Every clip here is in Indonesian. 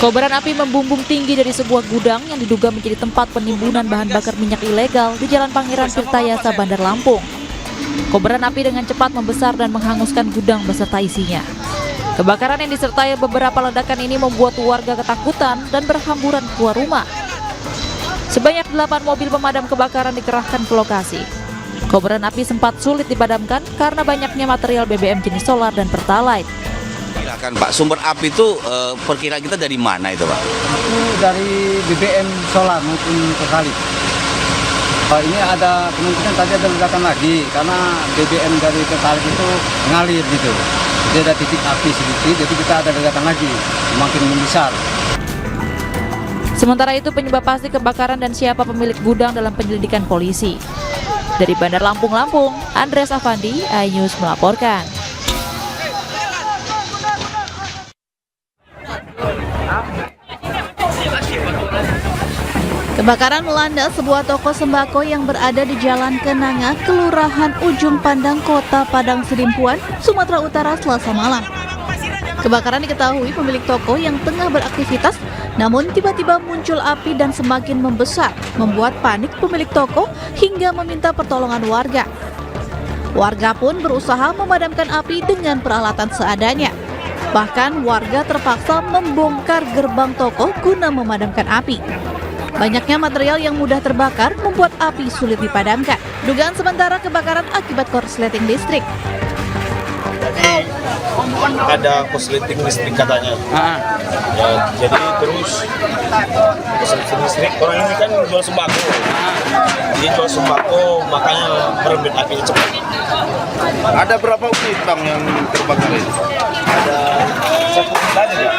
Kobaran api membumbung tinggi dari sebuah gudang yang diduga menjadi tempat penimbunan bahan bakar minyak ilegal di Jalan Pangeran Tirtayasa, Bandar Lampung. Kobaran api dengan cepat membesar dan menghanguskan gudang beserta isinya. Kebakaran yang disertai beberapa ledakan ini membuat warga ketakutan dan berhamburan keluar rumah. Sebanyak 8 mobil pemadam kebakaran dikerahkan ke lokasi. Kobaran api sempat sulit dipadamkan karena banyaknya material BBM jenis solar dan pertalite. Silakan Pak, sumber api itu perkiraan kita dari mana itu Pak? Itu dari BBM solar maupun pertalite. Ini ada kemungkinan tadi ada ledakan lagi karena BBM dari pertalite itu ngalir gitu. Jadi ada titik api sedikit, jadi kita ada ledakan lagi, semakin membesar. Sementara itu penyebab pasti kebakaran dan siapa pemilik gudang dalam penyelidikan polisi. Dari Bandar Lampung, Andreas Afandi, iNews melaporkan. Kebakaran melanda sebuah toko sembako yang berada di Jalan Kenanga, Kelurahan Ujung Pandang, Kota Padang Sidimpuan, Sumatera Utara, Selasa malam. Kebakaran diketahui pemilik toko yang tengah beraktivitas, namun tiba-tiba muncul api dan semakin membesar, membuat panik pemilik toko hingga meminta pertolongan warga. Warga pun berusaha memadamkan api dengan peralatan seadanya. Bahkan warga terpaksa membongkar gerbang toko guna memadamkan api. Banyaknya material yang mudah terbakar membuat api sulit dipadamkan. Dugaan sementara kebakaran akibat korsleting listrik. Jadi ada korsleting listrik katanya. Ya, jadi terus korsleting listrik, orang ini kan jual sembako. Dia jual sembako, makanya merembet api cepat. Ada berapa unit Bang yang terbakar ini? Ada 1 unit aja ya.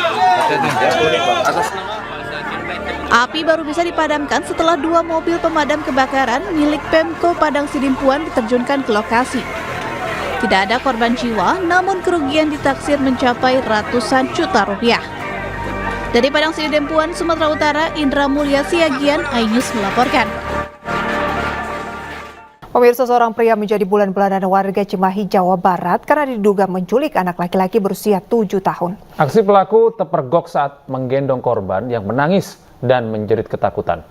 Api baru bisa dipadamkan setelah 2 mobil pemadam kebakaran milik Pemko Padang Sidimpuan diterjunkan ke lokasi. Tidak ada korban jiwa, namun kerugian ditaksir mencapai ratusan juta rupiah. Dari Padang Sidimpuan, Sumatera Utara, Indra Mulya Siagian, iNews melaporkan. Pemirsa, seorang pria menjadi bulan-bulanan warga Cimahi, Jawa Barat karena diduga menculik anak laki-laki berusia 7 tahun. Aksi pelaku terpergok saat menggendong korban yang menangis dan menjerit ketakutan.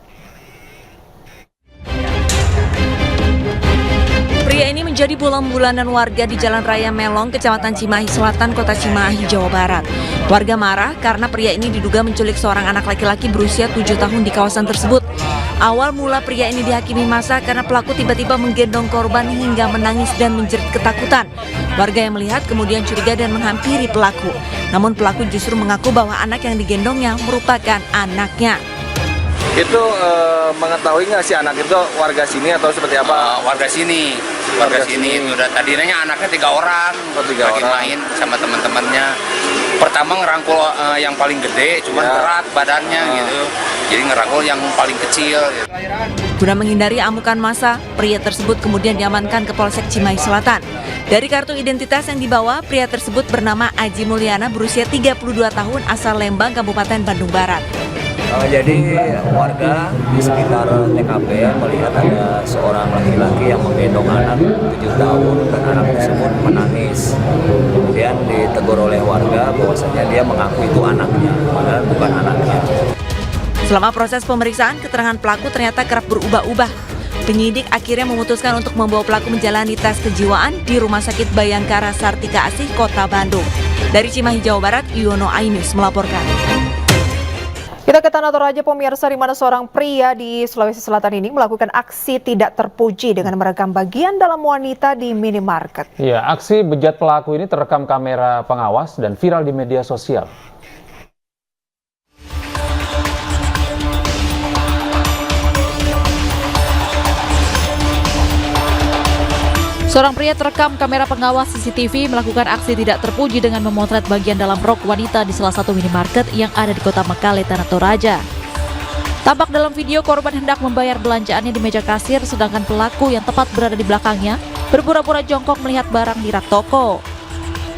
Pria ini menjadi bulan-bulanan warga di Jalan Raya Melong, Kecamatan Cimahi Selatan, Kota Cimahi, Jawa Barat. Warga marah karena pria ini diduga menculik seorang anak laki-laki berusia 7 tahun di kawasan tersebut. Awal mula pria ini dihakimi massa karena pelaku tiba-tiba menggendong korban hingga menangis dan menjerit ketakutan. Warga yang melihat kemudian curiga dan menghampiri pelaku. Namun pelaku justru mengaku bahwa anak yang digendongnya merupakan anaknya. Itu mengetahui nggak si anak itu warga sini atau seperti apa? Warga sini udah tadinya anaknya 3 orang, lagi main sama teman-temannya. Pertama ngerangkul yang paling gede, cuman berat badannya gitu. Jadi ngerangkul yang paling kecil. Gitu. Guna menghindari amukan massa, pria tersebut kemudian diamankan ke Polsek Cimahi Selatan. Dari kartu identitas yang dibawa, pria tersebut bernama Aji Mulyana berusia 32 tahun asal Lembang, Kabupaten Bandung Barat. Jadi warga di sekitar TKP melihat ada seorang laki-laki yang menggendong anak 7 tahun dan anak tersebut menangis. Kemudian ditegur oleh warga bahwasanya dia mengaku itu anaknya, padahal bukan anaknya. Selama proses pemeriksaan, keterangan pelaku ternyata kerap berubah-ubah. Penyidik akhirnya memutuskan untuk membawa pelaku menjalani tes kejiwaan di Rumah Sakit Bayangkara Sartika Asih, Kota Bandung. Dari Cimahi, Jawa Barat, Yuwono, iNews melaporkan. Kita ke Tanah Toraja, pemirsa, di mana seorang pria di Sulawesi Selatan ini melakukan aksi tidak terpuji dengan merekam bagian dalam wanita di minimarket. Ya, aksi bejat pelaku ini terekam kamera pengawas dan viral di media sosial. Seorang pria terekam kamera pengawas CCTV melakukan aksi tidak terpuji dengan memotret bagian dalam rok wanita di salah satu minimarket yang ada di Kota Mekale, Tanah Toraja. Tampak dalam video korban hendak membayar belanjaannya di meja kasir, sedangkan pelaku yang tepat berada di belakangnya berpura-pura jongkok melihat barang di rak toko.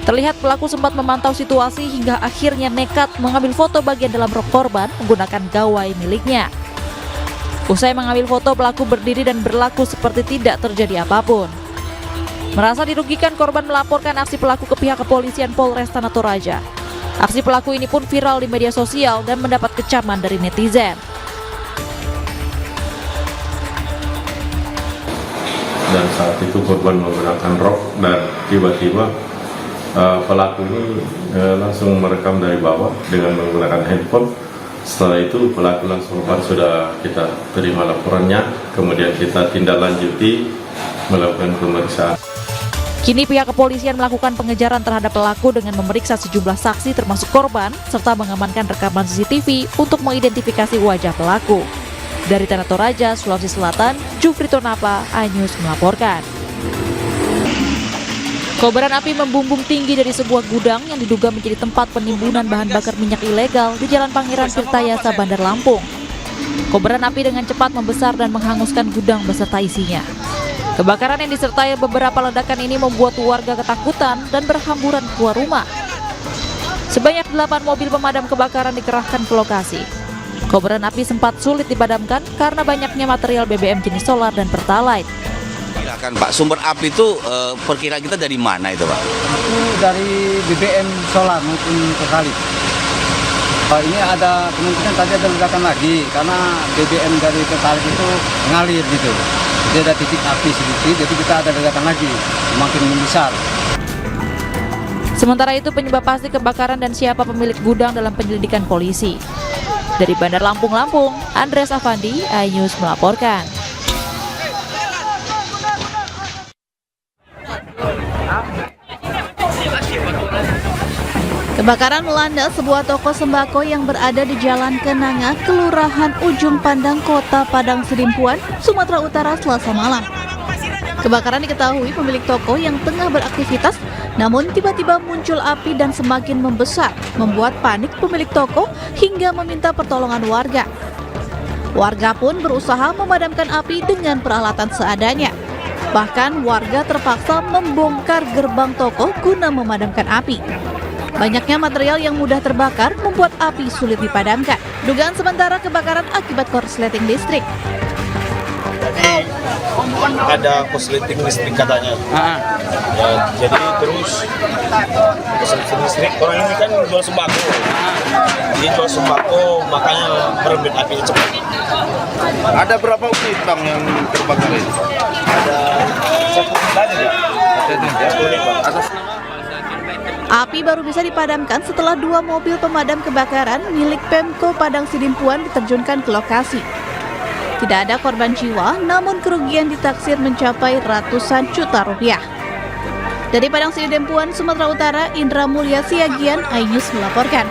Terlihat pelaku sempat memantau situasi hingga akhirnya nekat mengambil foto bagian dalam rok korban menggunakan gawai miliknya. Usai mengambil foto, pelaku berdiri dan berlaku seperti tidak terjadi apapun. Merasa dirugikan, korban melaporkan aksi pelaku ke pihak kepolisian Polres Tanah Toraja. Aksi pelaku ini pun viral di media sosial dan mendapat kecaman dari netizen. Dan saat itu korban menggunakan rok dan tiba-tiba pelaku ini langsung merekam dari bawah dengan menggunakan handphone. Setelah itu pelaku langsung sudah kita terima laporannya, kemudian kita tindak lanjuti melakukan pemeriksaan. Kini pihak kepolisian melakukan pengejaran terhadap pelaku dengan memeriksa sejumlah saksi termasuk korban serta mengamankan rekaman CCTV untuk mengidentifikasi wajah pelaku. Dari Tanah Toraja, Sulawesi Selatan, Jufrito Napa, iNews melaporkan. Kobaran api membumbung tinggi dari sebuah gudang yang diduga menjadi tempat penimbunan bahan bakar minyak ilegal di Jalan Pangeran Tirtayasa, Bandar Lampung. Kobaran api dengan cepat membesar dan menghanguskan gudang beserta isinya. Kebakaran yang disertai beberapa ledakan ini membuat warga ketakutan dan berhamburan keluar rumah. Sebanyak 8 mobil pemadam kebakaran dikerahkan ke lokasi. Kobaran api sempat sulit dipadamkan karena banyaknya material BBM jenis solar dan pertalite. Silakan Pak, sumber api itu perkiraan kita dari mana itu Pak? Itu dari BBM solar maupun pertalite. Ini ada kemungkinan tadi ada ledakan lagi karena BBM dari pertalite itu mengalir gitu. Jadi ada titik api sedikit, jadi kita ada ledakan lagi, semakin membesar. Sementara itu penyebab pasti kebakaran dan siapa pemilik gudang dalam penyelidikan polisi. Dari Bandar Lampung, Andreas Afandi, iNews melaporkan. Kebakaran melanda sebuah toko sembako yang berada di Jalan Kenanga, Kelurahan Ujung Pandang, Kota Padang Sidimpuan, Sumatera Utara, Selasa malam. Kebakaran diketahui pemilik toko yang tengah beraktivitas, namun tiba-tiba muncul api dan semakin membesar, membuat panik pemilik toko hingga meminta pertolongan warga. Warga pun berusaha memadamkan api dengan peralatan seadanya. Bahkan warga terpaksa membongkar gerbang toko guna memadamkan api. Banyaknya material yang mudah terbakar membuat api sulit dipadamkan. Dugaan sementara kebakaran akibat korsleting listrik. Jadi ada korsleting listrik katanya. Ya, jadi terus korsleting listrik, orang ini kan jual sembako. Dia jual sembako, makanya merembet api cepat. Ada berapa unit Bang yang terbakar ini? Ada 1 unit aja ya. 1 unit Bang. Api baru bisa dipadamkan setelah 2 mobil pemadam kebakaran milik Pemko Padang Sidimpuan diterjunkan ke lokasi. Tidak ada korban jiwa, namun kerugian ditaksir mencapai ratusan juta rupiah. Dari Padang Sidimpuan, Sumatera Utara, Indra Mulya Siagian, iNews melaporkan.